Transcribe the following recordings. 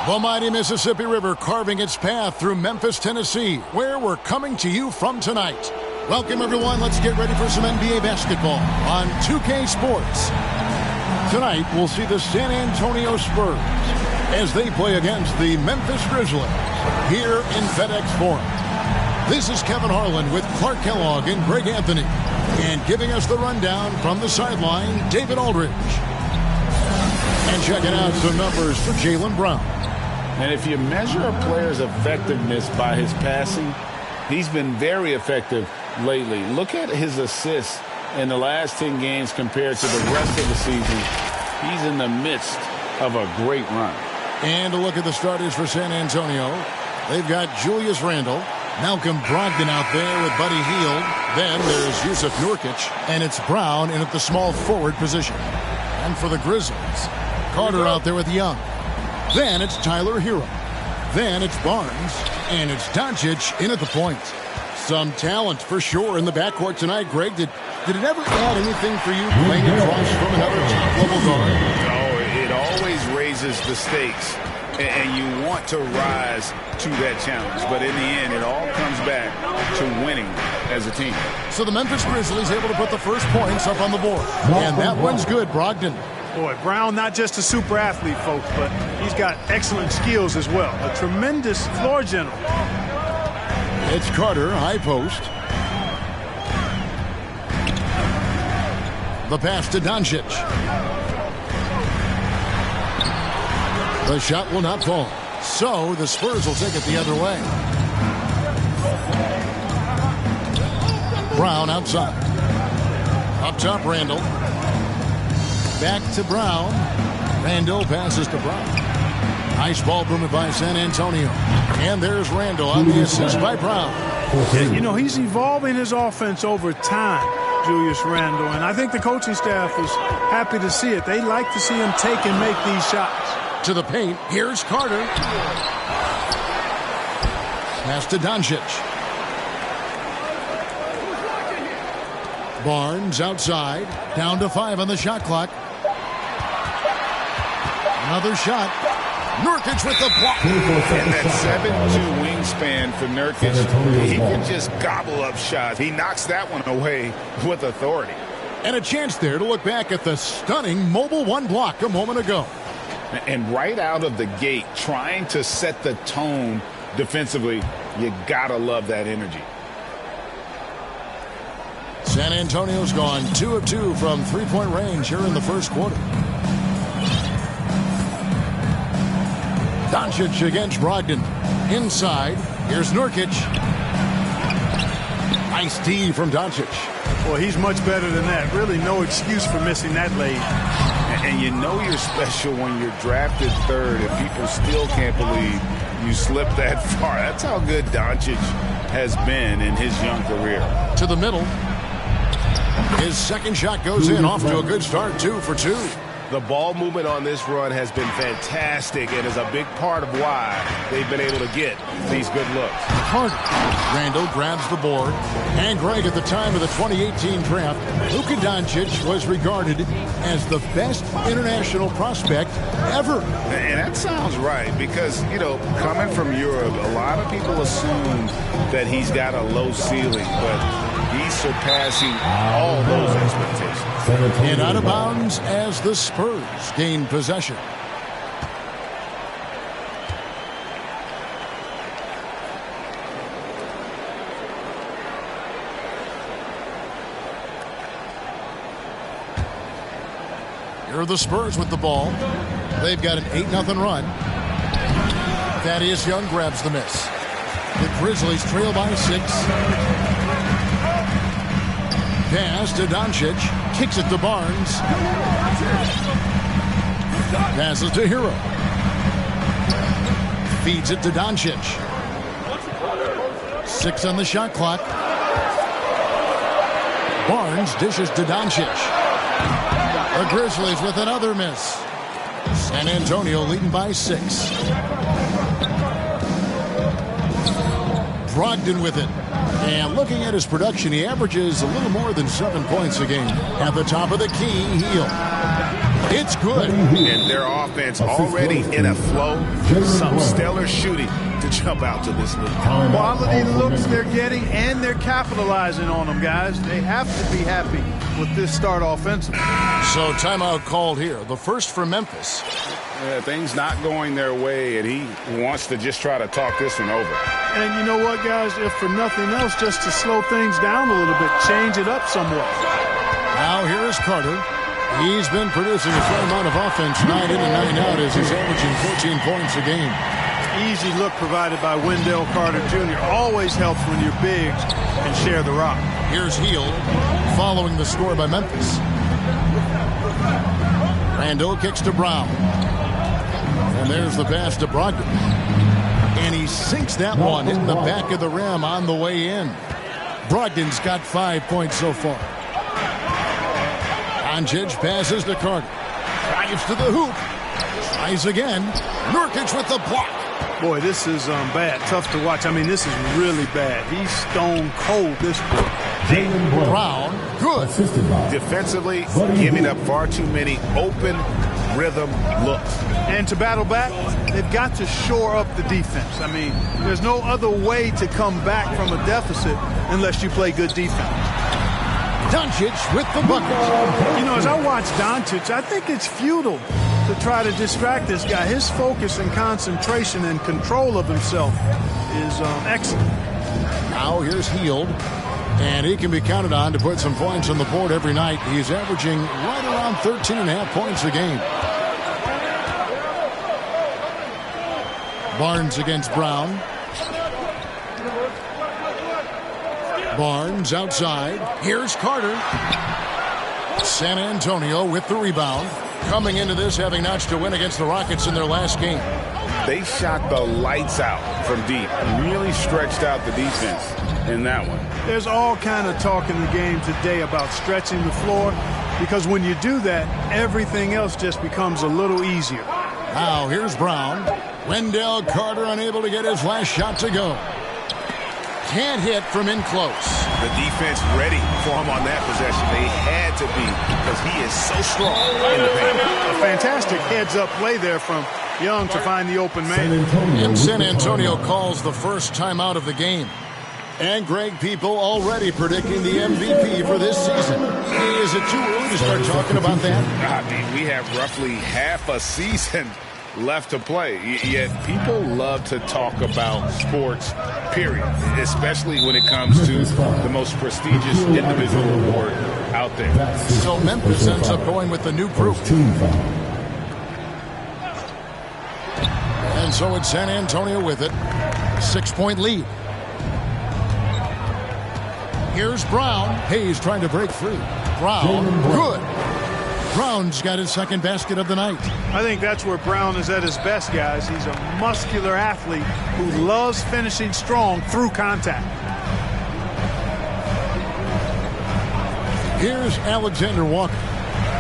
The mighty Mississippi River carving its path through Memphis, Tennessee, where we're coming to you from tonight. Welcome, everyone. Let's get ready for some NBA basketball on 2K Sports. Tonight, we'll see the San Antonio Spurs as they play against the Memphis Grizzlies here in FedEx Forum. This is Kevin Harlan with Clark Kellogg and Greg Anthony. And giving us the rundown from the sideline, David Aldridge. And checking out some numbers for Jaylen Brown. And if you measure a player's effectiveness by his passing, he's been very effective lately. Look at his assists in the last 10 games compared to the rest of the season. He's in the midst of a great run. And a look at the starters for San Antonio. They've got Julius Randle, Malcolm Brogdon out there with Buddy Hield. Then there's Yusuf Nurkic, and it's Brown in at the small forward position. And for the Grizzlies, Carter out there with Young. Then it's Tyler Hero. Then it's Barnes, and it's Doncic in at the point. Some talent for sure in the backcourt tonight, Greg. Did it ever add anything for you playing across from another top-level guard? Oh, it always raises the stakes, and you want to rise to that challenge. But in the end, it all comes back to winning as a team. So the Memphis Grizzlies able to put the first points up on the board. And that one's good, Brogdon. Boy, Brown, not just a super athlete, folks, but he's got excellent skills as well. A tremendous floor general. It's Carter, high post. The pass to Doncic. The shot will not fall. So the Spurs will take it the other way. Brown outside. Up top, Randle. Back to Brown. Randle passes to Brown. Nice ball movement by San Antonio. And there's Randle on the assist by Brown. Yeah, you know, he's evolving his offense over time, Julius Randle. And I think the coaching staff is happy to see it. They like to see him take and make these shots. To the paint. Here's Carter. Pass to Doncic. Barnes outside. Down to 5 on the shot clock. Another shot. Nurkic with the block. And that 7'2" wingspan for Nurkic, he can just gobble up shots. He knocks that one away with authority. And a chance there to look back at the stunning mobile one block a moment ago. And right out of the gate, trying to set the tone defensively, you gotta love that energy. San Antonio's gone 2 of 2 from three-point range here in the first quarter. Doncic against Brogdon. Inside. Here's Nurkic. Nice D from Doncic. Boy, he's much better than that. Really no excuse for missing that lane. And you know you're special when you're drafted third and people still can't believe you slipped that far. That's how good Doncic has been in his young career. To the middle. His second shot goes in. Off to a good start. 2 for 2. The ball movement on this run has been fantastic and is a big part of why they've been able to get these good looks. Carter. Randle grabs the board. And Greg, at the time of the 2018 draft, Luka Doncic was regarded as the best international prospect ever. And that sounds right because, you know, coming from Europe, a lot of people assume that he's got a low ceiling, but he's surpassing all those expectations. And out of bounds as the Spurs gain possession. Here are the Spurs with the ball. They've got an 8-0 run. Thaddeus Young grabs the miss. The Grizzlies trail by 6. Pass to Doncic. Kicks it to Barnes. Passes to Hero. Feeds it to Doncic. 6 on the shot clock. Barnes dishes to Doncic. The Grizzlies with another miss. San Antonio leading by 6. Brogdon with it. And looking at his production, he averages a little more than 7 points a game. At the top of the key, Hield. It's good. And their offense already in a flow. Some stellar shooting to jump out to this lead. Quality looks they're getting, and they're capitalizing on them, guys. They have to be happy with this start offensively. So timeout called here. The first for Memphis. Things not going their way, and he wants to just try to talk this one over. And you know what, guys? If for nothing else, just to slow things down a little bit, change it up somewhat. Now here is Carter. He's been producing a fair amount of offense 9 in and 9 out as he's averaging 14 points a game. Easy look provided by Wendell Carter Jr. Always helps when your bigs can share the rock. Here's Hield following the score by Memphis. Randall kicks to Brown. And there's the pass to Brogdon. And he sinks that one, hitting the back of the rim on the way in. Brogdon's got 5 points so far. Doncic passes to Carter. Drives to the hoop. Tries again. Nurkic with the block. Boy, this is bad. Tough to watch. I mean, this is really bad. He's stone cold this quarter. Brown, good. Defensively, giving up far too many open rhythm looks. And to battle back, they've got to shore up the defense. I mean, there's no other way to come back from a deficit unless you play good defense. Doncic with the bucket. You know, as I watch Doncic, I think it's futile to try to distract this guy. His focus and concentration and control of himself is excellent. Now here's Hield. And he can be counted on to put some points on the board every night. He's averaging right around 13.5 points a game. Barnes against Brown. Barnes outside. Here's Carter. San Antonio with the rebound. Coming into this having notched a win against the Rockets in their last game. They shot the lights out from deep. Really stretched out the defense in that one. There's all kind of talk in the game today about stretching the floor, because when you do that, everything else just becomes a little easier. Now here's Brown. Wendell Carter unable to get his last shot to go. Can't hit from in close. The defense ready for him on that possession. They had to be, because he is so strong in the paint. A fantastic heads-up play there from Young to find the open man. And San Antonio calls the first timeout of the game. And Greg, people already predicting the MVP for this season. Is it too early to start talking about that? I mean, we have roughly half a season left to play. Yet people love to talk about sports, period, especially when it comes to the most prestigious individual award out there. So Memphis ends up going with the new group. And so it's San Antonio with it. 6-point lead. Here's Brown. Hayes trying to break free. Brown, good. Brown's got his second basket of the night. I think that's where Brown is at his best, guys. He's a muscular athlete who loves finishing strong through contact. Here's Alexander Walker.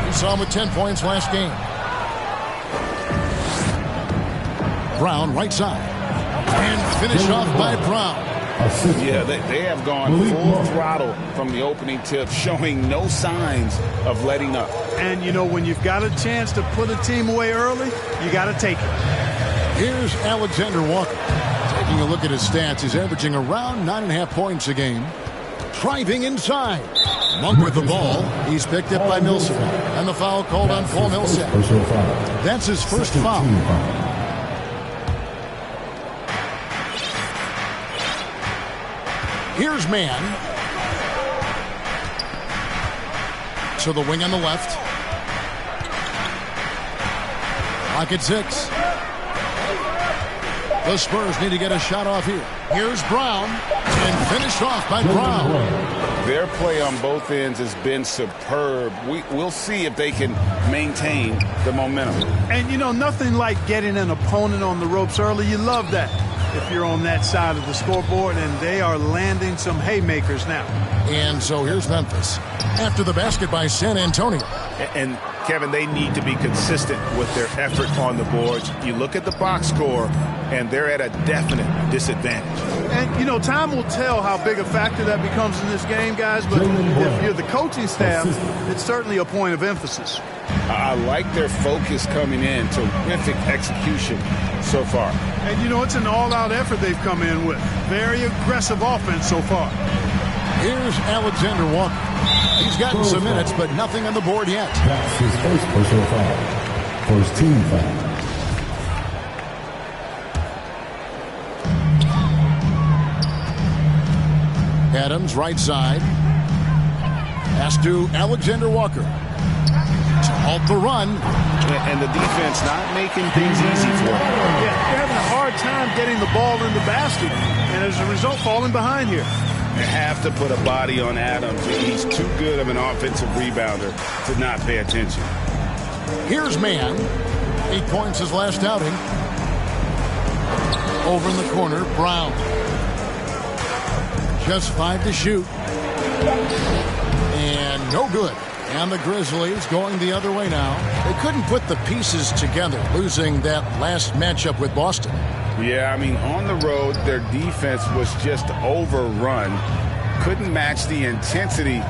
We saw him with 10 points last game. Brown right side. And finished off by Brown. Yeah, they have gone full throttle from the opening tip, showing no signs of letting up. And, you know, when you've got a chance to put a team away early, you got to take it. Here's Alexander Walker. Taking a look at his stats, he's averaging around 9.5 points a game. Driving inside. Monk with the ball. He's picked up by Millsap. And the foul called on Paul Millsap. That's his first foul. Here's man. To the wing on the left. Clock at 6. The Spurs need to get a shot off here. Here's Brown. And finished off by Brown. Their play on both ends has been superb. We'll see if they can maintain the momentum. And, you know, nothing like getting an opponent on the ropes early. You love that if you're on that side of the scoreboard, and they are landing some haymakers now. And so here's Memphis. After the basket by San Antonio. And, Kevin, they need to be consistent with their effort on the boards. You look at the box score, and they're at a definite disadvantage. And, you know, time will tell how big a factor that becomes in this game, guys, but if you're the coaching staff, it's certainly a point of emphasis. I like their focus coming in. Terrific execution so far. And, you know, it's an all-out effort they've come in with. Very aggressive offense so far. Here's Alexander Walker. He's gotten some minutes, but nothing on the board yet. That's his first personal foul. First team foul. Adams, right side. Pass to Alexander Walker. To halt the run. And the defense not making things easy for him. Yeah, they're having a hard time getting the ball in the basket, and as a result, falling behind here. They have to put a body on Adams. He's too good of an offensive rebounder to not pay attention. Here's Mann. 8 points his last outing. Over in the corner, Brown. Just 5 to shoot. And no good. And the Grizzlies going the other way now. They couldn't put the pieces together, losing that last matchup with Boston. Yeah, I mean, on the road, their defense was just overrun. Couldn't match the intensity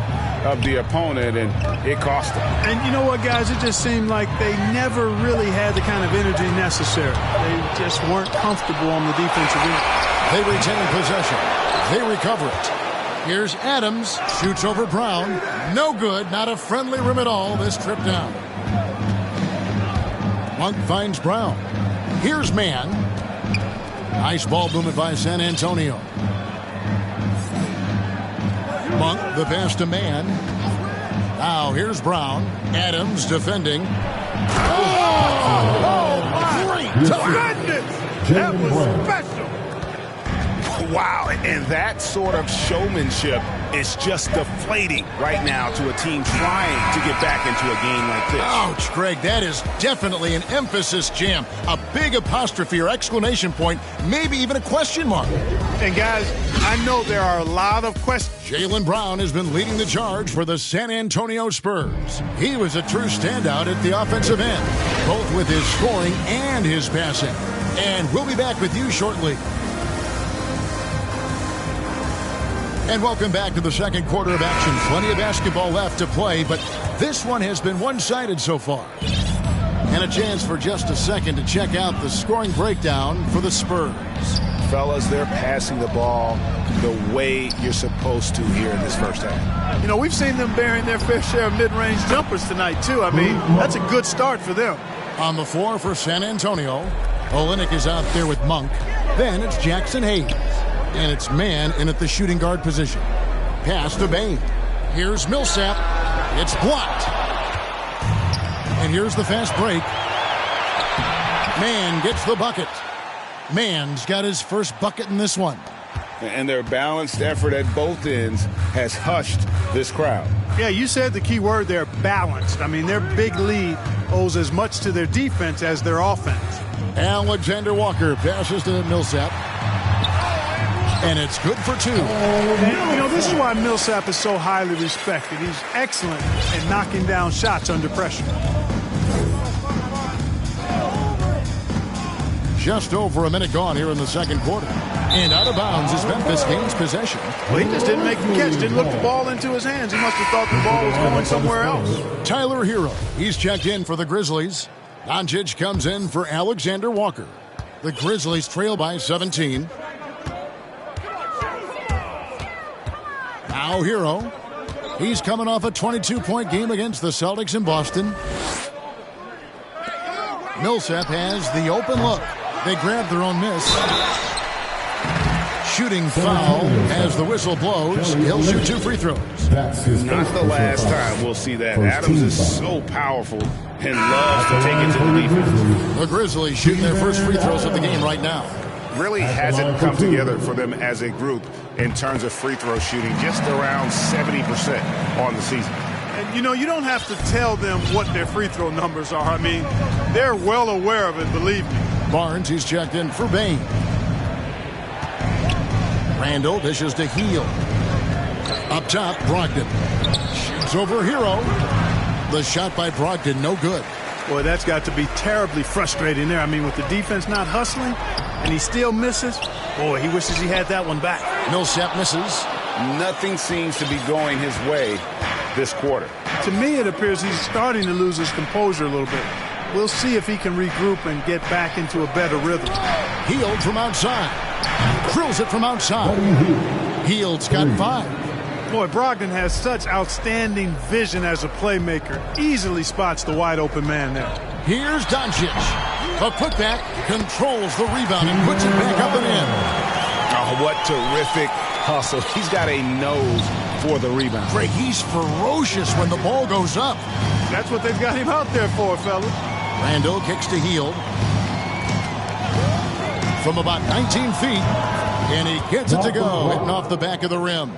of the opponent, and it cost them. And you know what, guys? It just seemed like they never really had the kind of energy necessary. They just weren't comfortable on the defensive end. They retain possession. They recover it. Here's Adams. Shoots over Brown. No good. Not a friendly rim at all this trip down. Monk finds Brown. Here's Mann. Nice ball movement by San Antonio. Monk, the pass to Mann. Now here's Brown. Adams defending. Oh, my goodness! That was special. Wow, and that sort of showmanship is just deflating right now to a team trying to get back into a game like this. Ouch, Greg, that is definitely an emphasis jam. A big apostrophe or exclamation point, maybe even a question mark. And guys, I know there are a lot of questions. Jaylen Brown has been leading the charge for the San Antonio Spurs. He was a true standout at the offensive end, both with his scoring and his passing. And we'll be back with you shortly. And welcome back to the second quarter of action. Plenty of basketball left to play, but this one has been one-sided so far. And a chance for just a second to check out the scoring breakdown for the Spurs. Fellas, they're passing the ball the way you're supposed to here in this first half. You know, we've seen them bearing their fair share of mid-range jumpers tonight, too. I mean, that's a good start for them. On the floor for San Antonio, Olynyk is out there with Monk. Then it's Jackson Hayes. And it's Mann in at the shooting guard position. Pass to Bain. Here's Millsap. It's blocked. And here's the fast break. Mann gets the bucket. Mann's got his first bucket in this one. And their balanced effort at both ends has hushed this crowd. Yeah, you said the key word there, balanced. I mean, their big lead owes as much to their defense as their offense. Alexander Walker passes to Millsap. And it's good for 2. And, you know, this is why Millsap is so highly respected. He's excellent at knocking down shots under pressure. Just over a minute gone here in the second quarter. And out of bounds as Memphis gains possession. Well, he just didn't make the catch, didn't look the ball into his hands. He must have thought the ball was going somewhere else. Tyler Hero, he's checked in for the Grizzlies. Doncic comes in for Alexander Walker. The Grizzlies trail by 17. Now Hero. He's coming off a 22-point game against the Celtics in Boston. Millsap has the open look. They grab their own miss. Shooting foul as the whistle blows. He'll shoot 2 free throws. Not the last time we'll see that. Adams is so powerful and loves to take it to the defense. The Grizzlies shooting their first free throws of the game right now. Really hasn't come together for them as a group in terms of free throw shooting, just around 70% on the season. And, you know, you don't have to tell them what their free throw numbers are. I mean, they're well aware of it, believe me. Barnes, he's checked in for Bain. Randall dishes to Heel. Up top, Brogdon. Shoots over Hero. The shot by Brogdon, no good. Boy, that's got to be terribly frustrating there. I mean, with the defense not hustling and he still misses, boy, he wishes he had that one back. Millsap misses. Nothing seems to be going his way this quarter. To me, it appears he's starting to lose his composure a little bit. We'll see if he can regroup and get back into a better rhythm. Hield from outside. Drills it from outside. Hield's got 5. Boy, Brogdon has such outstanding vision as a playmaker. Easily spots the wide open man there. Here's Doncic. A putback, controls the rebound and puts it back up and in. Oh, what terrific hustle. He's got a nose for the rebound. Greg, he's ferocious when the ball goes up. That's what they've got him out there for, fellas. Randall kicks to Hield. From about 19 feet, and he gets it to go, hitting off the back of the rim.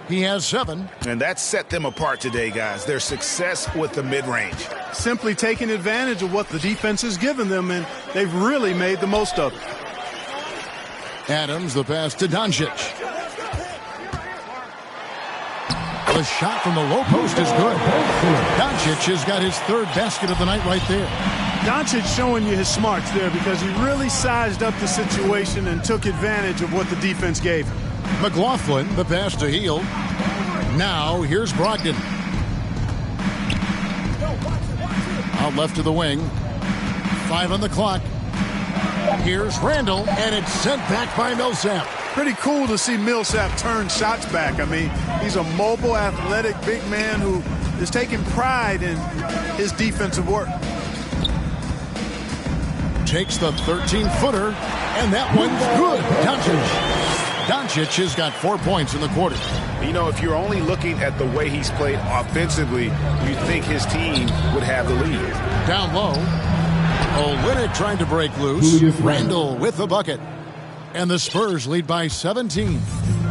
He has 7. And that set them apart today, guys. Their success with the mid-range. Simply taking advantage of what the defense has given them, and they've really made the most of it. Adams, the pass to Doncic. The shot from the low post is good. Doncic has got his 3rd basket of the night right there. Doncic showing you his smarts there because he really sized up the situation and took advantage of what the defense gave him. McLaughlin, the pass to Hield. Now, here's Brogdon. Out left to the wing. 5 on the clock. Here's Randall, and it's sent back by Millsap. Pretty cool to see Millsap turn shots back. I mean, he's a mobile, athletic, big man who is taking pride in his defensive work. Takes the 13-footer, and that one's good. Doncic has got 4 points in the quarter. You know, if you're only looking at the way he's played offensively, you'd think his team would have the lead. Down low. Olynyk trying to break loose. Randall with the bucket. And the Spurs lead by 17.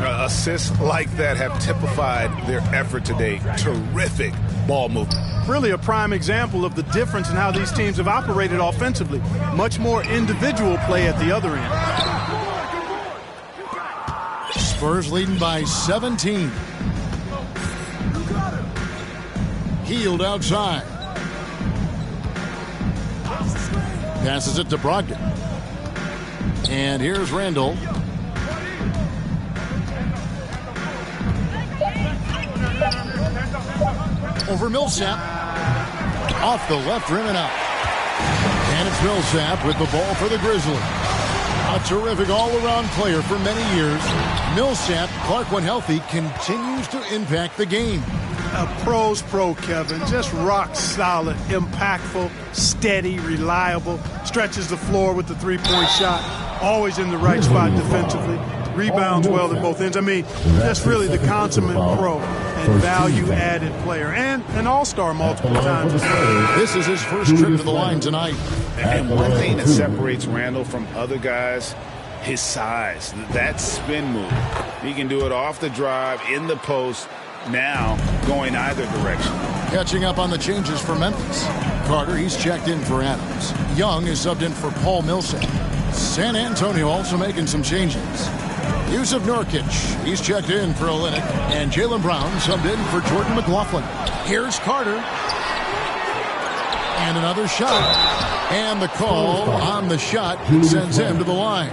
Assists like that have typified their effort today. Terrific ball movement. Really a prime example of the difference in how these teams have operated offensively. Much more individual play at the other end. Spurs leading by 17. Hield outside. Passes it to Brogdon. And here's Randall. Over Millsap. Off the left rim and out. And it's Millsap with the ball for the Grizzlies. A terrific all-around player for many years. Millsap, Clark when healthy, continues to impact the game. A pro's pro, Kevin. Just rock solid, impactful, steady, reliable. Stretches the floor with the three-point shot. Always in the right spot defensively. Rebounds well at both ends. I mean, just really the consummate pro and value-added player. And an all-star multiple times. This is his first trip to the line tonight. And one thing that separates Randall from other guys, his size. That spin move. He can do it off the drive, in the post, now going either direction. Catching up on the changes for Memphis. Carter, he's checked in for Adams. Young is subbed in for Paul Millsap. San Antonio also making some changes. Yusuf Nurkic, he's checked in for Olynyk. And Jaylen Brown subbed in for Jordan McLaughlin. Here's Carter. And another shot. And the call on the shot sends him to the line.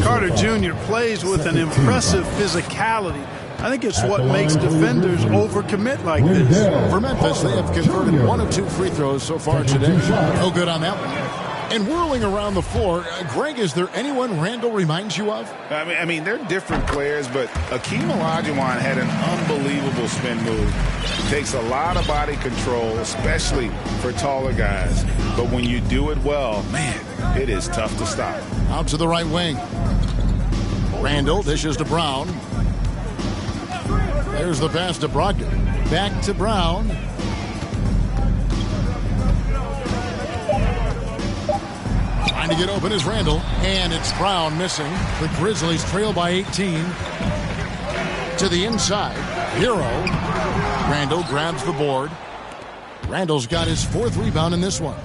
Carter Jr. plays with an impressive physicality. I think it's what makes defenders overcommit like this. For Memphis, they have converted 1 of 2 free throws so far today. No good on that one. And whirling around the floor, Greg, is there anyone Randall reminds you of? I mean, they're different players, but Akeem Olajuwon had an unbelievable spin move. It takes a lot of body control, especially for taller guys. But when you do it well, man, it is tough to stop. Out to the right wing. Randall dishes to Brown. There's the pass to Brogdon. Back to Brown. Trying to get open is Randall. And it's Brown missing. The Grizzlies trail by 18. To the inside. Hero. Randall grabs the board. Randall's got his 4th rebound in this one.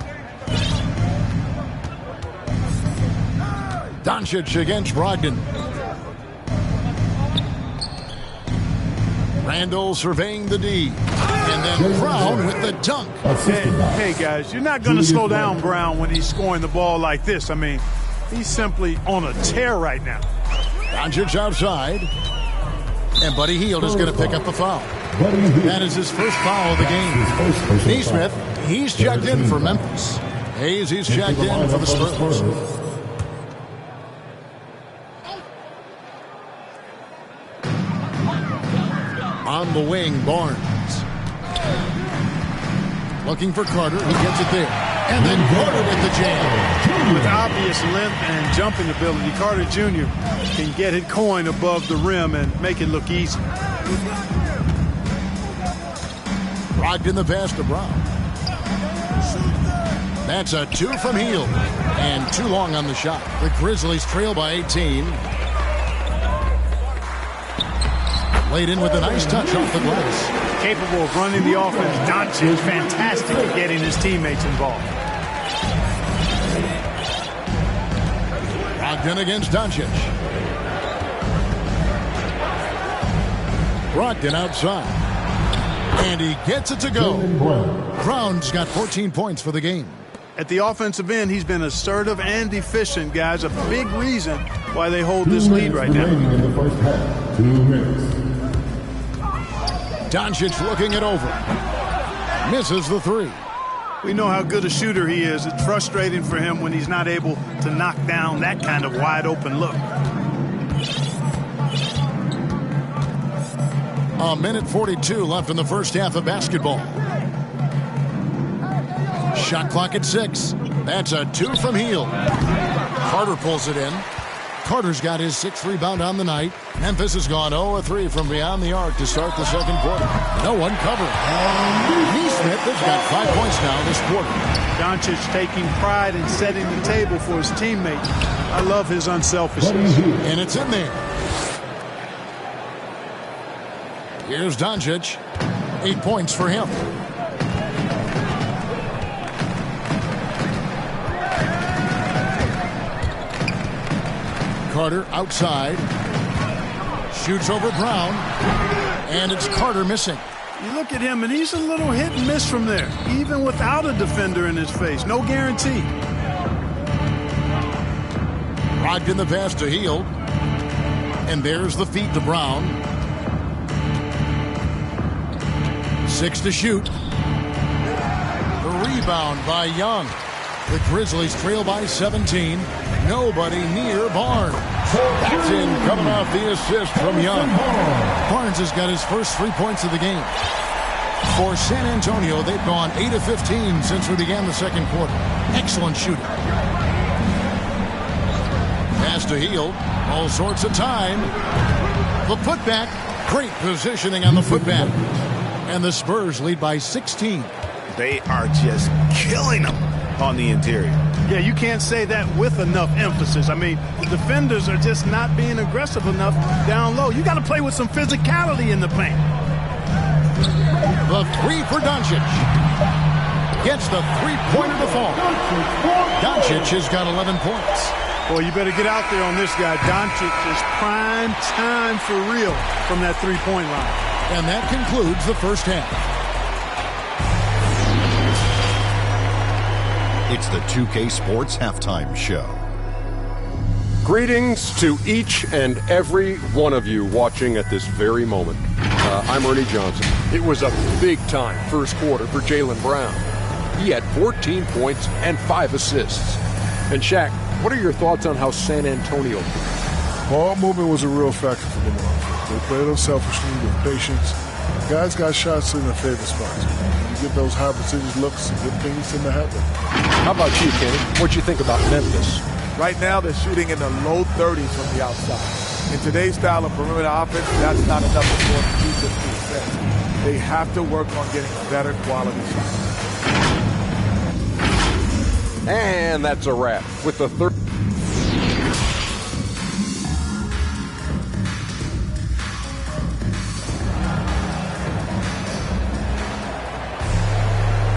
Doncic against Brogdon. Randall surveying the D. And then Brown with the dunk. Hey, guys, you're not going to slow down Brown when he's scoring the ball like this. I mean, he's simply on a tear right now. Doncic outside. And Buddy Hield is going to pick up the foul. That is his first foul of the game. Neesmith, he's checked in for Memphis. Hayes, he's checked in for the Spurs. On the wing, Barnes. Looking for Carter. He gets it there. And then Carter with the jam. With obvious length and jumping ability, Carter Jr. can get it going above the rim and make it look easy. Brogdon the pass to Brown. That's a 2 from Hield. And too long on the shot. The Grizzlies trail by 18. Laid in with a nice touch off the glass. Capable of running the offense. Doncic fantastic at getting his teammates involved. Brogdon against Doncic. Brogdon outside. And he gets it to go. Brown's got 14 points for the game. At the offensive end, he's been assertive and efficient, guys. A big reason why they hold this lead right now. In the first half, 2 minutes. Doncic looking it over. Misses the 3. We know how good a shooter he is. It's frustrating for him when he's not able to knock down that kind of wide open look. A minute 42 left in the first half of basketball. Shot clock at 6. That's a 2 from Hield. Carter pulls it in. Carter's got his 6th rebound on the night. Memphis has gone 0-3 from beyond the arc to start the second quarter. No one covering. Neesmith has got 5 points now this quarter. Doncic taking pride in setting the table for his teammates. I love his unselfishness. And it's in there. Here's Doncic. 8 points for him. Carter outside. Shoots over Brown. And it's Carter missing. You look at him, and he's a little hit and miss from there, even without a defender in his face. No guarantee. Brogdon the pass to Hield. And there's the feed to Brown. 6 to shoot. The rebound by Young. The Grizzlies trail by 17. Nobody near Barnes. That's in, coming off the assist from Young. Barnes has got his first 3 points of the game. For San Antonio, they've gone 8 of 15 since we began the second quarter. Excellent shooting. Pass to Hield. All sorts of time. The putback. Great positioning on the putback. And the Spurs lead by 16. They are just killing them on the interior. Yeah, you can't say that with enough emphasis. I mean, the defenders are just not being aggressive enough down low. You got to play with some physicality in the paint. The 3 for Doncic. Gets the three-pointer to fall. Doncic has got 11 points. Boy, you better get out there on this guy. Doncic is prime time for real from that three-point line. And that concludes the first half. It's the 2K Sports Halftime Show. Greetings to each and every one of you watching at this very moment. I'm Ernie Johnson. It was a big-time first quarter for Jaylen Brown. He had 14 points and 5 assists. And Shaq, what are your thoughts on how San Antonio played? Ball movement was a real factor for them all. They played unselfishly with patience. Guys got shots in their favorite spots. You get those high percentage looks, good things tend to happen. How about you, Kenny? What'd you think about Memphis? Right now, they're shooting in the low 30s from the outside. In today's style of perimeter offense, that's not enough to score to keep them to success. They have to work on getting better quality shots. And that's a wrap with the third.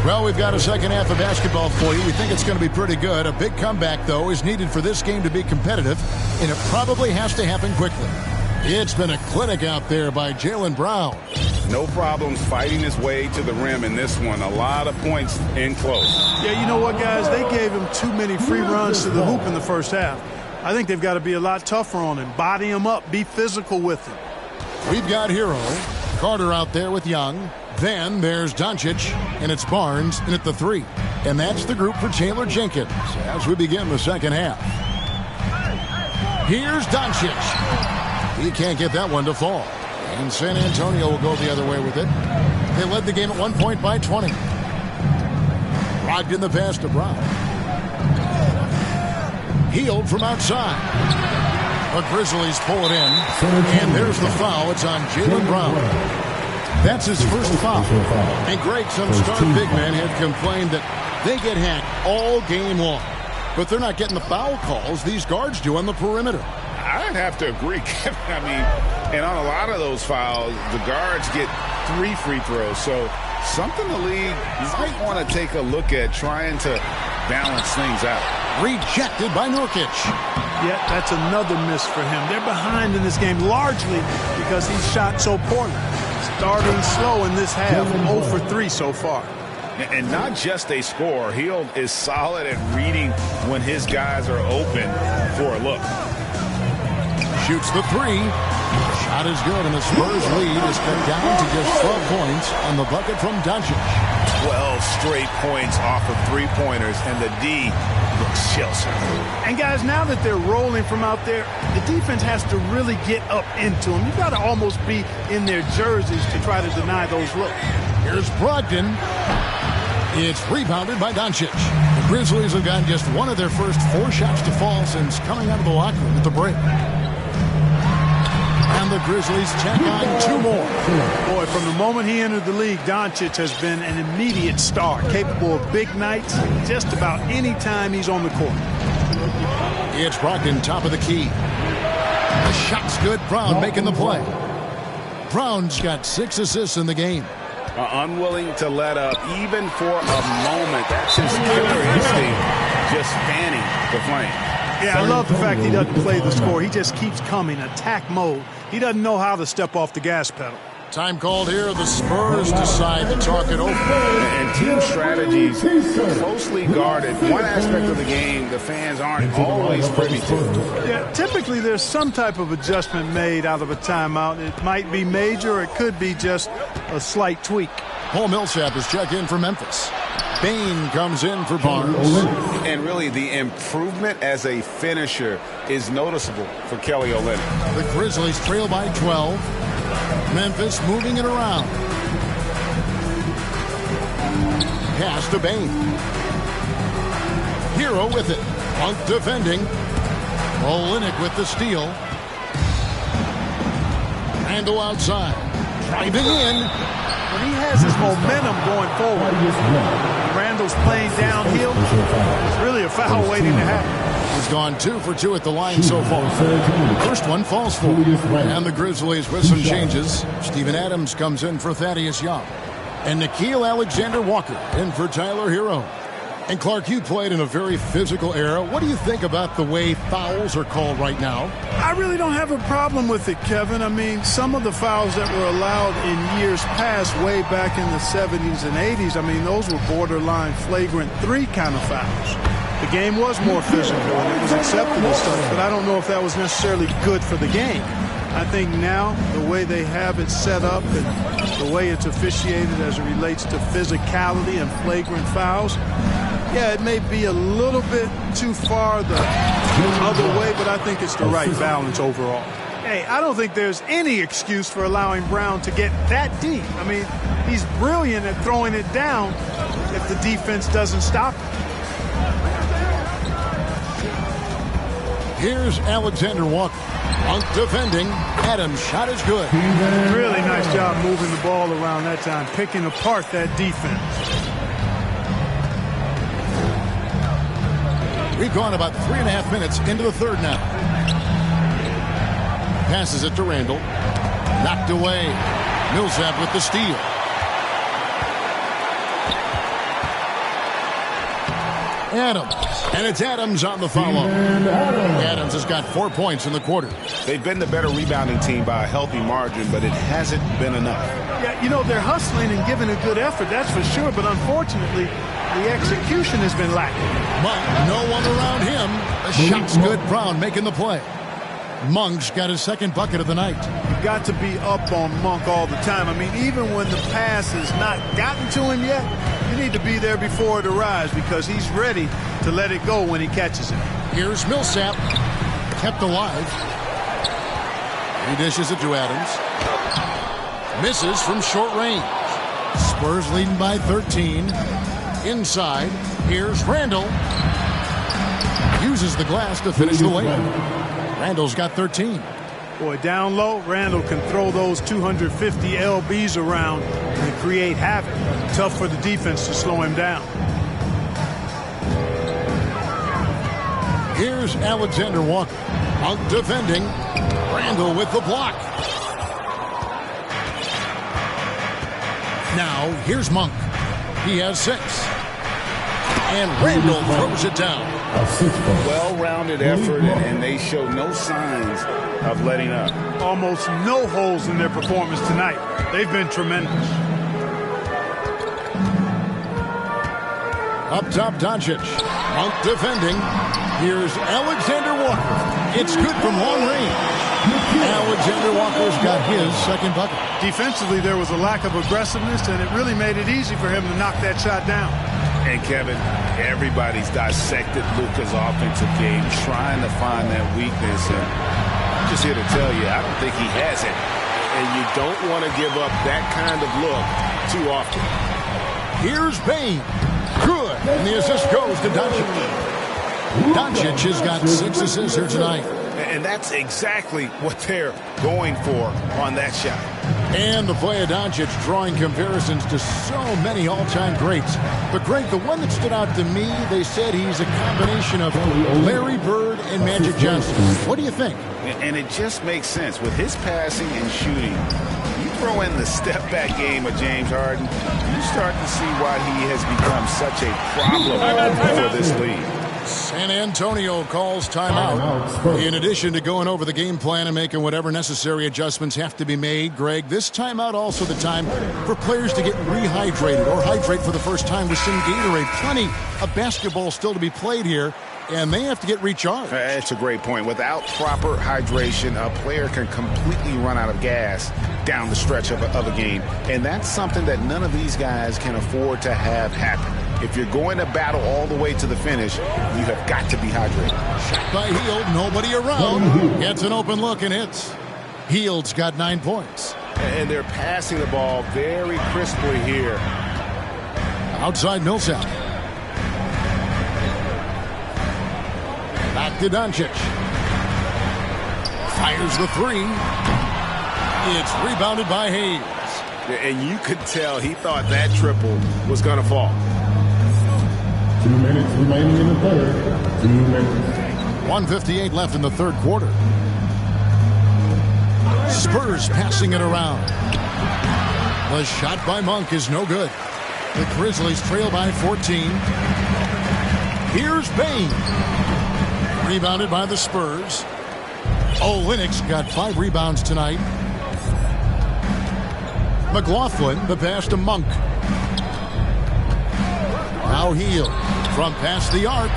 Well, we've got a second half of basketball for you. We think it's going to be pretty good. A big comeback, though, is needed for this game to be competitive, and it probably has to happen quickly. It's been a clinic out there by Jaylen Brown. No problems fighting his way to the rim in this one. A lot of points in close. Yeah, you know what, guys? They gave him too many free runs to the hoop in the first half. I think they've got to be a lot tougher on him. Body him up. Be physical with him. We've got Hero. Carter out there with Young. Then there's Doncic, and it's Barnes in at the 3. And that's the group for Taylor Jenkins as we begin the second half. Here's Doncic. He can't get that one to fall. And San Antonio will go the other way with it. They led the game at 1 point by 20. Locked in the pass to Brown. Healed from outside. The Grizzlies pull it in. And there's the foul. It's on Jaylen Brown. That's his first foul. And Greg, some star big men have complained that they get hacked all game long. But they're not getting the foul calls these guards do on the perimeter. I'd have to agree, Kevin. I mean, and on a lot of those fouls, the guards get 3 free throws. So something the league might want to take a look at, trying to balance things out. Rejected by Nurkic. Yeah, that's another miss for him. They're behind in this game largely because he shot so poorly. Starting slow in this half, 0 for 3 so far. And not just a scorer. Hield is solid at reading when his guys are open for a look. Shoots the 3. Shot is good, and the Spurs lead is cut down to just 12 points on the bucket from Doncic. 12 straight points off of three-pointers, and the D looks chill. And guys, now that they're rolling from out there, the defense has to really get up into them. You've got to almost be in their jerseys to try to deny those looks. Here's Brogdon. It's rebounded by Doncic. The Grizzlies have gotten just one of their first 4 shots to fall since coming out of the locker room at the break. And the Grizzlies check on 2 more. Boy, from the moment he entered the league, Doncic has been an immediate star, capable of big nights just about any time he's on the court. It's Brogdon, top of the key. The shot's good. Brown making the play. Brown's got 6 assists in the game. Unwilling to let up even for a moment. That's his killer instinct, just fanning the flame. Yeah, I love the fact he doesn't play the score. He just keeps coming, attack mode. He doesn't know how to step off the gas pedal. Time called here. The Spurs decide to talk it over. And team strategies closely guarded. One aspect of the game the fans aren't always privy to. Yeah, typically there's some type of adjustment made out of a timeout. It might be major, or it could be just a slight tweak. Paul Millsap is checked in for Memphis. Bain comes in for Barnes. And really the improvement as a finisher is noticeable for Kelly Olynyk. The Grizzlies trail by 12. Memphis moving it around. Pass to Bain. Hero with it. Punk defending. Olynyk with the steal. Randall outside. Driving in. When he has his momentum going forward, Randall's playing downhill. It's really a foul waiting to happen. He's gone 2 for 2 at the line so far. First one falls for. And the Grizzlies with some changes. Steven Adams comes in for Thaddeus Young. And Nickeil Alexander-Walker in for Tyler Hero. And Clark, you played in a very physical era. What do you think about the way fouls are called right now? I really don't have a problem with it, Kevin. I mean, some of the fouls that were allowed in years past, way back in the 70s and 80s, I mean, those were borderline flagrant 3 kind of fouls. The game was more physical and it was accepted as such, but I don't know if that was necessarily good for the game. I think now the way they have it set up and the way it's officiated as it relates to physicality and flagrant fouls, yeah, it may be a little bit too far the other way, but I think it's the right balance overall. Hey, I don't think there's any excuse for allowing Brown to get that deep. I mean, he's brilliant at throwing it down if the defense doesn't stop him. Here's Alexander Walker. Punk defending. Adams' shot is good. Really nice job moving the ball around that time, picking apart that defense. We've gone about 3.5 minutes into the third now. Passes it to Randall. Knocked away. Millsap with the steal. Adams. And it's Adams on the follow. Adams has got 4 points in the quarter. They've been the better rebounding team by a healthy margin, but it hasn't been enough. Yeah, you know, they're hustling and giving a good effort, that's for sure, but unfortunately, the execution has been lacking. Monk, no one around him. The shot's good. Brown making the play. Monk's got his second bucket of the night. You've got to be up on Monk all the time. I mean, even when the pass has not gotten to him yet, you need to be there before it arrives because he's ready to let it go when he catches it. Here's Millsap. Kept alive. He dishes it to Adams. Misses from short range. Spurs leading by 13. Inside, here's Randall. Uses the glass to finish the lane. Randall's got 13. Boy, down low, Randall can throw those 250 LBs around and create havoc. Tough for the defense to slow him down. Here's Alexander Walker. Monk defending. Randall with the block. Now, here's Monk. He has 6. And Randall throws it down. Well-rounded effort, and they show no signs of letting up. Almost no holes in their performance tonight. They've been tremendous. Up top, Doncic. Monk defending. Here's Alexander Walker. It's good from long range. Alexander Walker's got his second bucket. Defensively, there was a lack of aggressiveness, and it really made it easy for him to knock that shot down. And Kevin, everybody's dissected Luka's offensive game, trying to find that weakness. And I'm just here to tell you, I don't think he has it. And you don't want to give up that kind of look too often. Here's Bain. Good. And the assist goes to Doncic. Doncic has got 6 assists here tonight. And that's exactly what they're going for on that shot. And the play of Doncic drawing comparisons to so many all-time greats. But, Greg, the one that stood out to me, they said he's a combination of Larry Bird and Magic Johnson. What do you think? And it just makes sense. With his passing and shooting, you throw in the step-back game of James Harden, you start to see why he has become such a problem for this league. San Antonio calls timeout. In addition to going over the game plan and making whatever necessary adjustments have to be made, Greg, this timeout also the time for players to get rehydrated or hydrate for the first time with some Gatorade. Plenty of basketball still to be played here, and they have to get recharged. That's a great point. Without proper hydration, a player can completely run out of gas down the stretch of a game, and that's something that none of these guys can afford to have happen. If you're going to battle all the way to the finish, you have got to be hydrated. Shot by Hield, nobody around. Gets an open look and hits. Hield's got 9 points. And they're passing the ball very crisply here. Outside Millsap. Back to Doncic. Fires the 3. It's rebounded by Hayes. And you could tell he thought that triple was going to fall. 2 minutes remaining in the third. 2 minutes. 1:58 left in the third quarter. Spurs passing it around. The shot by Monk is no good. The Grizzlies trail by 14. Here's Bain. Rebounded by the Spurs. Olynyk's got 5 rebounds tonight. McLaughlin, the pass to Monk. Now Hield from past the arc.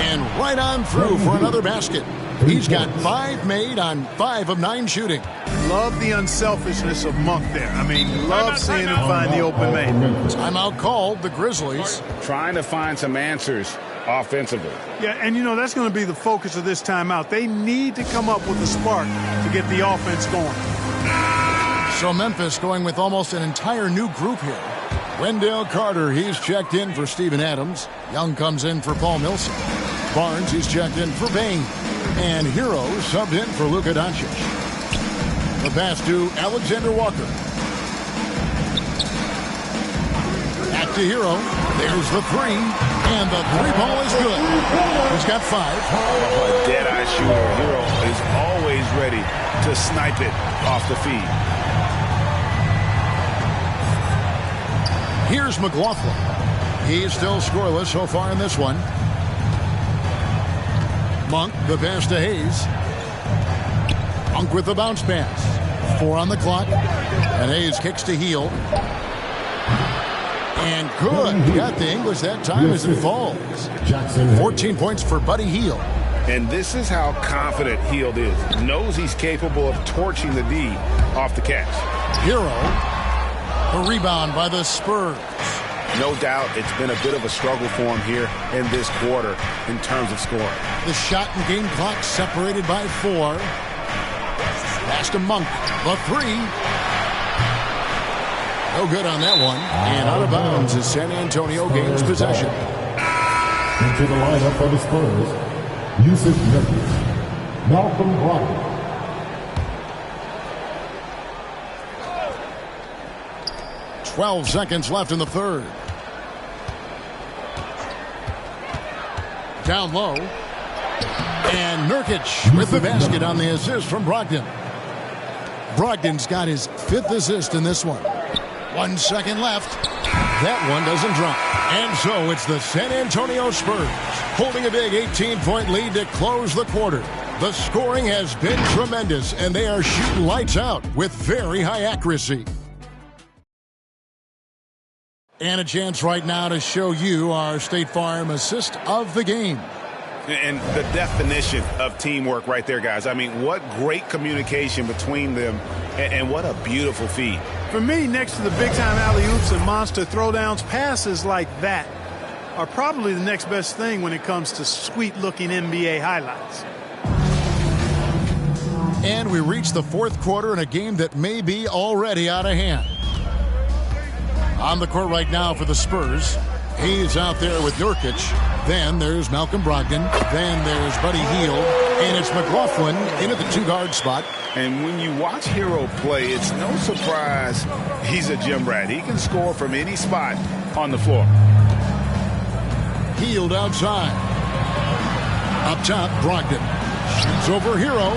And right on through for another basket. He's got 5 made on 5 of 9 shooting. Love the unselfishness of Monk there. I mean, love seeing him find the open man. Timeout called, the Grizzlies. Trying to find some answers offensively. Yeah, and you know, that's going to be the focus of this timeout. They need to come up with a spark to get the offense going. So Memphis going with almost an entire new group here. Wendell Carter, he's checked in for Steven Adams. Young comes in for Paul Millsap. Barnes, he's checked in for Bain. And Hero subbed in for Luka Doncic. The pass to Alexander Walker. Back to Hero. There's the 3. And the 3-ball is good. He's got 5. A dead-eye shooter. Hero is always ready to snipe it off the feed. Here's McLaughlin. He's still scoreless so far in this one. Monk, the pass to Hayes. Monk with the bounce pass. 4 on the clock. And Hayes kicks to Heel. And good. Got the English that time as it falls. 14 points for Buddy Hield. And this is how confident Hield is. Knows he's capable of torching the D off the catch. Hero. A rebound by the Spurs. No doubt it's been a bit of a struggle for him here in this quarter in terms of scoring. The shot and game clock separated by 4. Pass to Monk. The 3. No good on that one. And out of bounds as San Antonio gains possession. Into the lineup for the Spurs, Yusuf Nurkic, Malcolm Brogdon. 12 seconds left in the third. Down low. And Nurkic with the basket on the assist from Brogdon. Brogdon's got his 5th assist in this one. 1 second left. That one doesn't drop. And so it's the San Antonio Spurs holding a big 18-point lead to close the quarter. The scoring has been tremendous, and they are shooting lights out with very high accuracy. And a chance right now to show you our State Farm assist of the game. And the definition of teamwork right there, guys. I mean, what great communication between them, and what a beautiful feed. For me, next to the big-time alley-oops and monster throwdowns, passes like that are probably the next best thing when it comes to sweet-looking NBA highlights. And we reach the 4th quarter in a game that may be already out of hand. On the court right now for the Spurs, Hayes out there with Nurkic. Then there's Malcolm Brogdon. Then there's Buddy Hield. And it's McLaughlin in at the 2-guard spot. And when you watch Hero play, it's no surprise he's a gym rat. He can score from any spot on the floor. Hield outside. Up top, Brogdon. Shoots over Hero.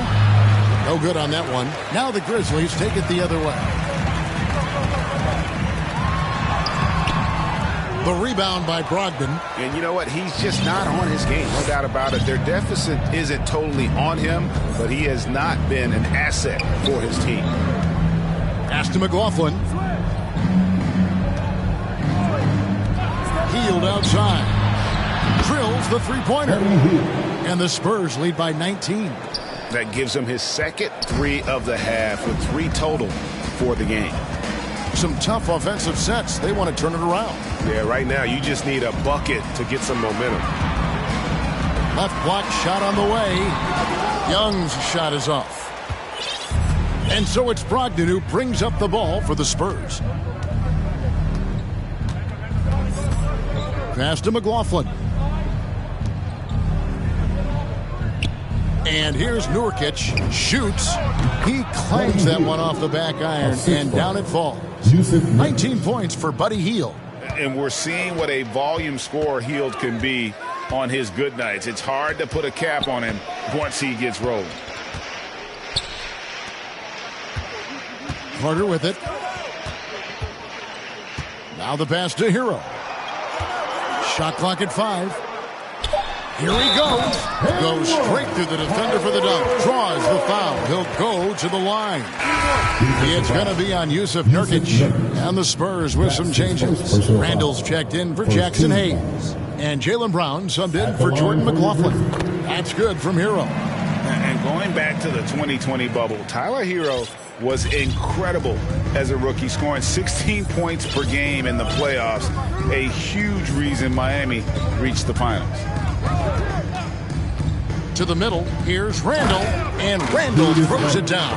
No good on that one. Now the Grizzlies take it the other way. The rebound by Brogdon. And you know what? He's just not on his game. No doubt about it. Their deficit isn't totally on him, but he has not been an asset for his team. Pass to McLaughlin. Hield outside. Drills the 3-pointer. And the Spurs lead by 19. That gives him his 2nd 3 of the half with 3 total for the game. Some tough offensive sets. They want to turn it around. Yeah, right now you just need a bucket to get some momentum. Left block shot on the way. Young's shot is off. And so it's Brogdon who brings up the ball for the Spurs. Pass to McLaughlin. And here's Nurkic. Shoots. He clangs that one off the back iron, and down it falls. 19 points for Buddy Hield. And we're seeing what a volume scorer Hield can be on his good nights. It's hard to put a cap on him once he gets rolled. Carter with it. Now the pass to Hero. Shot clock at 5. Here he goes. Goes straight through the defender for the dunk. Draws the foul. He'll go to the line. It's going to be on Yusuf Nurkic. And the Spurs with some changes. Randall's checked in for Jackson Hayes. And Jaylen Brown subbed in for Jordan McLaughlin. That's good from Hero. And going back to the 2020 bubble, Tyler Hero was incredible as a rookie, scoring 16 points per game in the playoffs. A huge reason Miami reached the finals. To the middle, here's Randall, and Randall throws it down.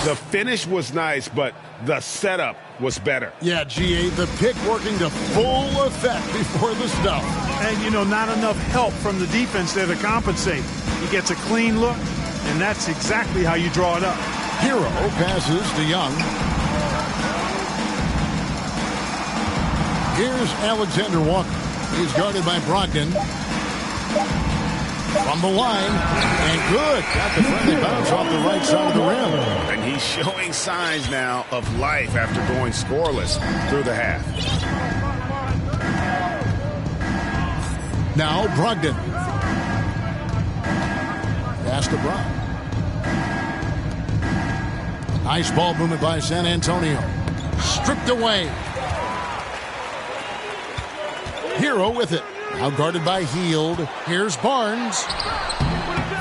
The finish was nice, but the setup was better. Yeah, GA, the pick working to full effect before the stuff. And, you know, not enough help from the defense there to compensate. He gets a clean look, and that's exactly how you draw it up. Hero passes to Young. Here's Alexander Walker. He's guarded by Brogdon. From the line, and good. Got the friendly bounce off the right side of the rim. And he's showing signs now of life after going scoreless through the half. Now Brogdon. Pass to Brown. Nice ball movement by San Antonio. Stripped away. Hero with it. Now guarded by Hield. Here's Barnes.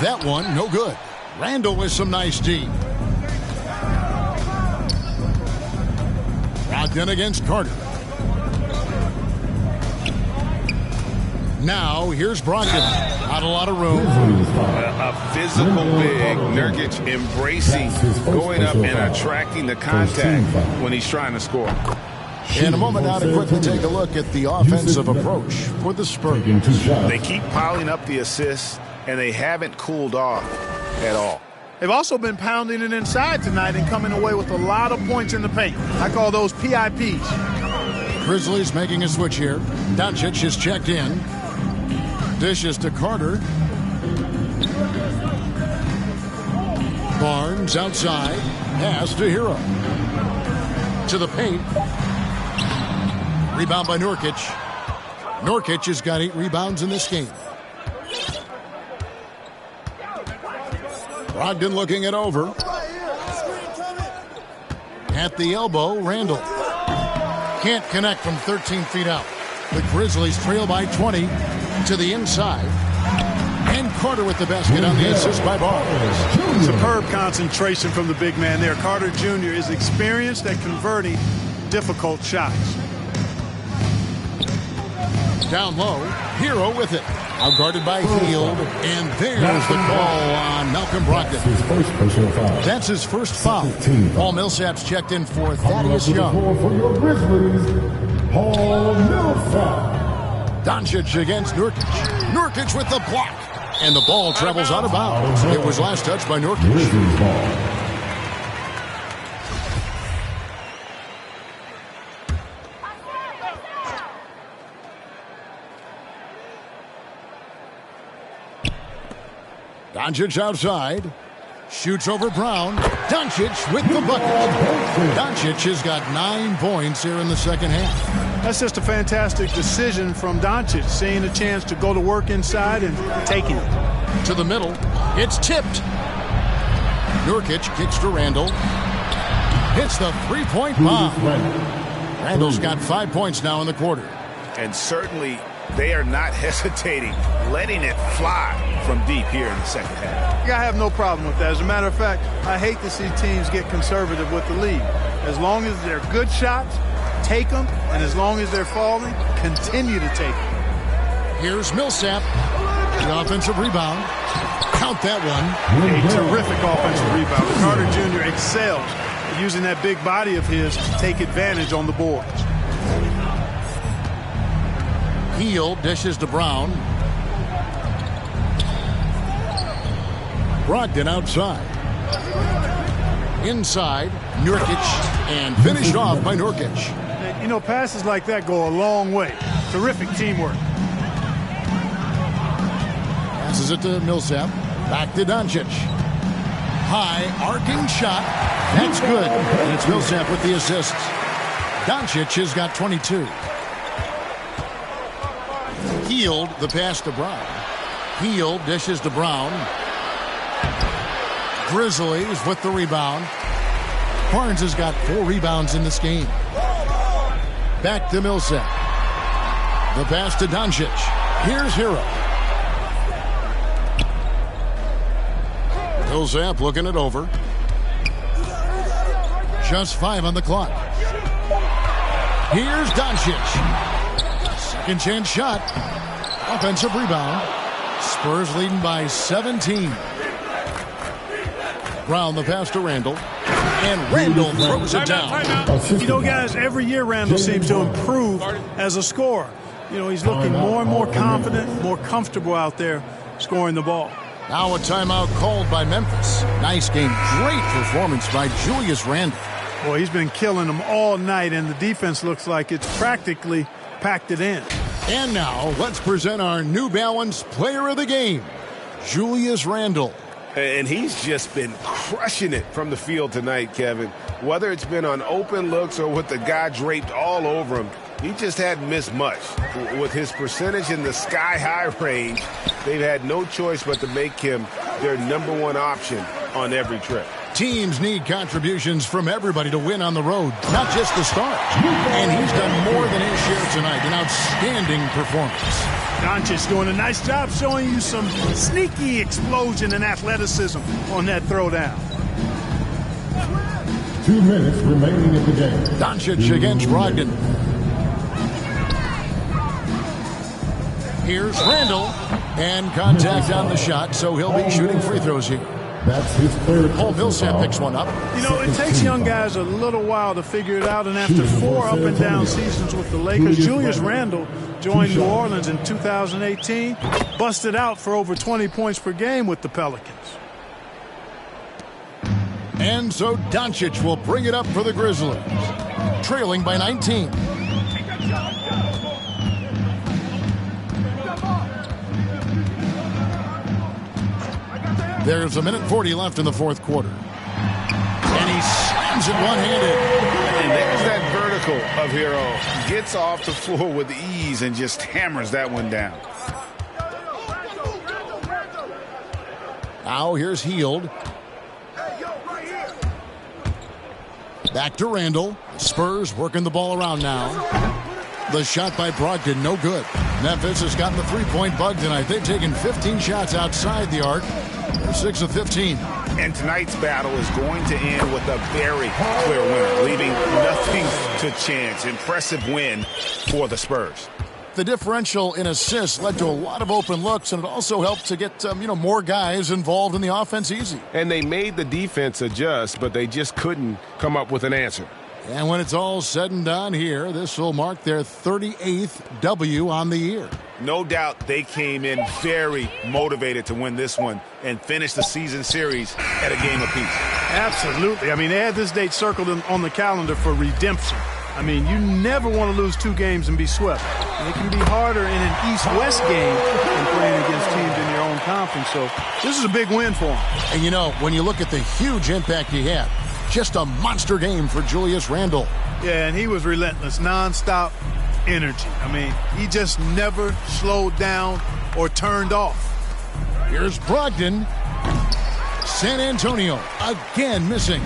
That one, no good. Randall with some nice D. Brogdon against Carter. Now, here's Brogdon. Not a lot of room. A physical big. Nurkic embracing, going up and attracting the contact when he's trying to score. In a moment now to quickly take a look at the offensive approach for the Spurs. They keep piling up the assists, and they haven't cooled off at all. They've also been pounding it inside tonight and coming away with a lot of points in the paint. I call those PIPs. Grizzlies making a switch here. Doncic is checked in. Dishes to Carter. Barnes outside. Pass to Hero. To the paint. Rebound by Nurkic. Nurkic has got 8 rebounds in this game. Brogdon looking it over. At the elbow, Randall. Can't connect from 13 feet out. The Grizzlies trail by 20 to the inside. And Carter with the basket on the assist by Barnes. Superb concentration from the big man there. Carter Jr. is experienced at converting difficult shots. Down low, Hero with it. Now guarded by Hield. And there's the call on Malcolm Brogdon. That's his first foul. Paul Millsap's checked in for Thaddeus Young. Doncic against Nurkic. Nurkic with the block. And the ball travels out of bounds. It was last touched by Nurkic. Doncic outside. Shoots over Brown. Doncic with the bucket. Doncic has got 9 points here in the second half. That's just a fantastic decision from Doncic, seeing a chance to go to work inside and taking it. To the middle. It's tipped. Nurkic kicks to Randall. Hits the three-point bomb. Randall's got 5 points now in the quarter. And certainly they are not hesitating, letting it fly from deep here in the second half. I have no problem with that. As a matter of fact, I hate to see teams get conservative with the lead. As long as they're good shots, take them, and as long as they're falling, continue to take them. Here's Millsap. The offensive rebound. Count that one. A terrific offensive rebound. Carter Jr. excels at using that big body of his to take advantage on the boards. Hield dishes to Brown. Brogdon outside. Inside, Nurkic, and finished off by Nurkic. You know, passes like that go a long way. Terrific teamwork. Passes it to Millsap. Back to Doncic. High, arcing shot. That's good. And it's Millsap with the assists. Doncic has got 22. Hield, the pass to Brown. Hield dishes to Brown. Grizzlies with the rebound. Barnes has got 4 rebounds in this game. Back to Millsap. The pass to Doncic. Here's Hero. Millsap looking it over. Just 5 on the clock. Here's Doncic. Second chance shot. Offensive rebound. Spurs leading by 17. Brown the pass to Randall. And Randall throws it down. You know, guys, every year Randall seems to improve as a scorer. You know, he's looking more and more confident, more comfortable out there scoring the ball. Now a timeout called by Memphis. Nice game. Great performance by Julius Randle. Boy, he's been killing them all night, and the defense looks like it's practically packed it in. And now let's present our New Balance Player of the Game, Julius Randle. And he's just been crushing it from the field tonight, Kevin. Whether it's been on open looks or with the guy draped all over him, he just hadn't missed much. With his percentage in the sky-high range, they've had no choice but to make him their #1 option on every trip. Teams need contributions from everybody to win on the road, not just the stars. And he's done more than his share tonight. An outstanding performance. Doncic doing a nice job showing you some sneaky explosion and athleticism on that throwdown. 2 minutes remaining in the game. Doncic against Brogdon. Here's Randall. And contact on the shot, so he'll be shooting free throws here. That's his third. Paul Millsap picks one up. You know, it takes young guys a little while to figure it out, and after 4 up-and-down seasons with the Lakers, Julius Randle joined New Orleans in 2018, busted out for over 20 points per game with the Pelicans. And so Doncic will bring it up for the Grizzlies, trailing by 19. There's 1:40 left in the fourth quarter. And he slams it one-handed. And there's that vertical of Hero. Gets off the floor with ease and just hammers that one down. Now here's Hield. Back to Randall. Spurs working the ball around now. The shot by Brogdon, no good. Memphis has gotten the three-point bug tonight. They've taken 15 shots outside the arc. They're 6 of 15. And tonight's battle is going to end with a very clear winner, leaving nothing to chance. Impressive win for the Spurs. The differential in assists led to a lot of open looks, and it also helped to get more guys involved in the offense easy. And they made the defense adjust, but they just couldn't come up with an answer. And when it's all said and done here, this will mark their 38th W on the year. No doubt they came in very motivated to win this one and finish the season series at a game apiece. Absolutely. I mean, they had this date circled on the calendar for redemption. I mean, you never want to lose 2 games and be swept. And it can be harder in an East-West game than playing against teams in your own conference. So this is a big win for them. And, when you look at the huge impact he had, just a monster game for Julius Randle. Yeah, and he was relentless, nonstop energy. I mean, he just never slowed down or turned off. Here's Brogdon. San Antonio again missing.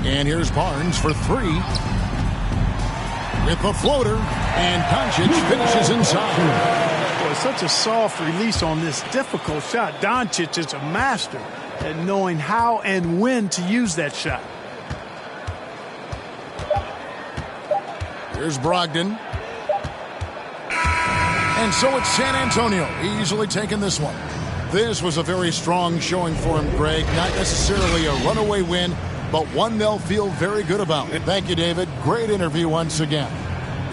And here's Barnes for 3. With the floater, and Doncic finishes inside. Boy, such a soft release on this difficult shot. Doncic is a master at knowing how and when to use that shot. Here's Brogdon. And so it's San Antonio easily taking this one. This was a very strong showing for him, Greg. Not necessarily a runaway win, but one they'll feel very good about. Thank you, David. Great interview once again.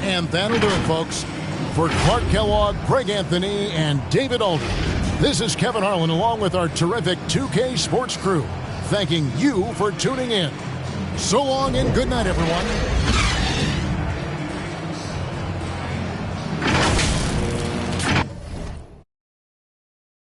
And that'll do it, folks. For Clark Kellogg, Greg Anthony, and David Alden, this is Kevin Harlan along with our terrific 2K Sports crew, thanking you for tuning in. So long and good night, everyone.